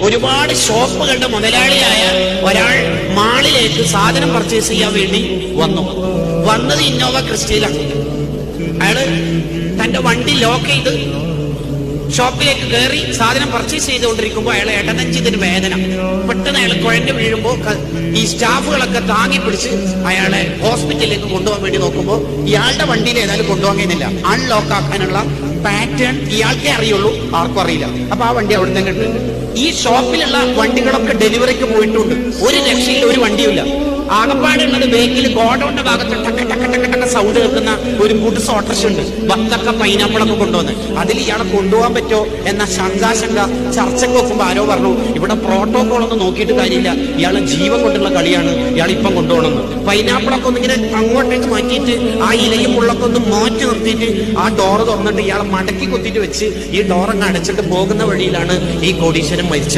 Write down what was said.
ഒരുപാട് ഷോപ്പുകളുടെ മുതലാളിയായ ഒരാൾ മാളിലേക്ക് സാധനം പർച്ചേസ് ചെയ്യാൻ വേണ്ടി വന്നത് ഇന്നോവ ക്രിസ്റ്റയിലാണ്. അയാള് തന്റെ വണ്ടി ലോക്ക് ചെയ്ത് ഷോപ്പിലേക്ക് കയറി സാധനം പർച്ചേസ് ചെയ്തുകൊണ്ടിരിക്കുമ്പോൾ അയാളെ ഇടനെഞ്ചിതിന് വേദന. പെട്ടെന്ന് അയാൾ കുഴഞ്ഞു വീഴുമ്പോൾ ഈ സ്റ്റാഫുകളൊക്കെ താങ്ങി പിടിച്ച് അയാളെ ഹോസ്പിറ്റലിലേക്ക് കൊണ്ടുപോകാൻ വേണ്ടി നോക്കുമ്പോൾ ഇയാളുടെ വണ്ടിയിൽ ഏതായാലും കൊണ്ടുപോകാനില്ല. അൺലോക്ക് ആക്കാനുള്ള പാറ്റേൺ ഇയാൾക്കേ അറിയുള്ളൂ, ആർക്കും അറിയില്ല. അപ്പൊ ആ വണ്ടി അവിടെ തന്നെ ഉണ്ട്. ഈ ഷോപ്പിലുള്ള വണ്ടികളൊക്കെ ഡെലിവറിക്ക് പോയിട്ടുണ്ട്. ഒരു രക്ഷയിൽ ഒരു വണ്ടിയുമില്ല. ആകപ്പാടുള്ളത് ബേക്കിൽ ഗോഡൌണിന്റെ ഭാഗത്ത് ടക്ക ടക്ക ടക്ക ടക്ക സൗണ്ട് കേൾക്കുന്ന ഒരു ഗുഡ്സ് ഓട്ടർഷ ഉണ്ട്. വത്തക്ക പൈനാപ്പിളൊക്കെ കൊണ്ടുവന്ന് അതിൽ ഇയാളെ കൊണ്ടുപോകാൻ പറ്റോ എന്ന ശങ്കാശങ്ക ചർച്ചയ്ക്ക് വെക്കുമ്പോ ആരോ പറഞ്ഞു, ഇവിടെ പ്രോട്ടോകോൾ ഒന്നും നോക്കിയിട്ട് കാര്യമില്ല, ഇയാളെ ജീവൻ കൊണ്ടുള്ള കളിയാണ്, ഇയാൾ ഇപ്പം കൊണ്ടുപോകണമെന്ന്. പൈനാപ്പിളൊക്കെ ഒന്നിങ്ങനെ അങ്ങോട്ടേക്ക് മാറ്റിയിട്ട് ആ ഇലയും മുള്ളൊക്കെ ഒന്ന് മാറ്റി നിർത്തിയിട്ട് ആ ഡോറ് തുറന്നിട്ട് ഇയാളെ മടക്കി കുത്തിയിട്ട് വെച്ച് ഈ ഡോറങ്ങ് അടച്ചിട്ട് പോകുന്ന വഴിയിലാണ് ഈ കോടീശ്വരൻ മരിച്ചത്.